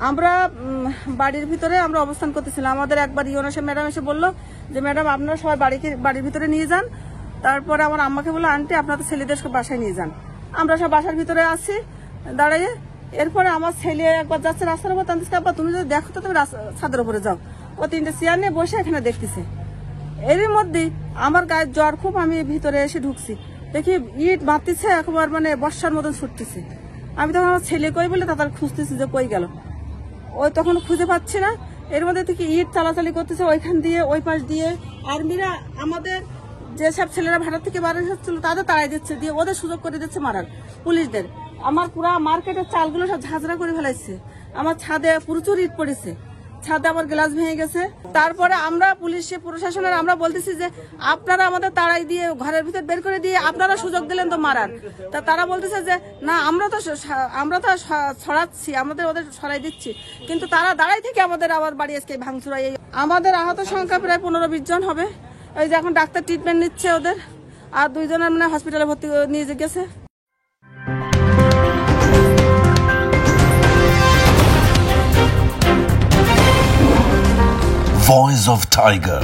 আমরা বাড়ির ভিতরে আমরা অবস্থান করতেছিলাম। আমাদের একবার ইউনাসে ম্যাডাম এসে বললো যে ম্যাডাম আপনারা সবাই বাড়ির ভিতরে নিয়ে যান। তারপরে আমার আম্মাকে বললো আন্টি আপনাদের ছেলেদের সব বাসায় নিয়ে যান। আমরা সব বাসার ভিতরে আছি দাঁড়িয়ে। এরপরে আমার ছেলে একবার যাচ্ছে রাস্তার উপর, টানতেছে আব্বা তুমি যদি দেখো তো তুমি ছাদের উপরে যাও। ও 3টে চেয়ার নিয়ে বসে এখানে দেখতেছে। এরই মধ্যেই আমার গায়ের জ্বর খুব, আমি ভিতরে এসে ঢুকছি, দেখি ইট মারতেছে একবার মানে বর্ষার মতন ছুটতেছে। আমি তখন আমার ছেলে কই বলে তাদের খুঁজতেছি যে কই গেল, ওই তখন খুঁজে পাচ্ছি না। এর মধ্যে থেকে ইট চালাচালি করতেছে ওইখান দিয়ে ওই পাশ দিয়ে। আর্মিরা আমাদের যেসব ছেলেরা ভাড়া থেকে বাড়ি হচ্ছিল তাদের তাড়াই দিচ্ছে, দিয়ে ওদের সুযোগ করে দিচ্ছে মারার পুলিশদের। আমার পুরা মার্কেটের চালগুলো সব ঝাঁঝরা করে ফেলাইছে। আমার ছাদে প্রচুর ইট পড়েছে, ছাদে আমার গ্লাস ভেঙে গেছে। তারপরে আমরা পুলিশে প্রশাসনের আমরা বলতেছি যে আপনারা আমাদের তাড়াই দিয়ে ঘরের ভিতর বের করে দিয়ে আপনারা সুযোগ দিলেন তো মারার। তা তারা বলতেছে যে না আমরা তো ছড়াচ্ছি, ওদের সরাই দিচ্ছি, কিন্তু তারা দাঁড়াই থেকে আমাদের আবার বাড়ি আজকে ভাঙচুরাই। আমাদের আহত সংখ্যা প্রায় 15-20 জন হবে। ওই যে এখন ডাক্তার ট্রিটমেন্ট নিচ্ছে ওদের, আর 2 জনের মানে হসপিটালে ভর্তি নিয়ে গেছে। Voice of Tiger.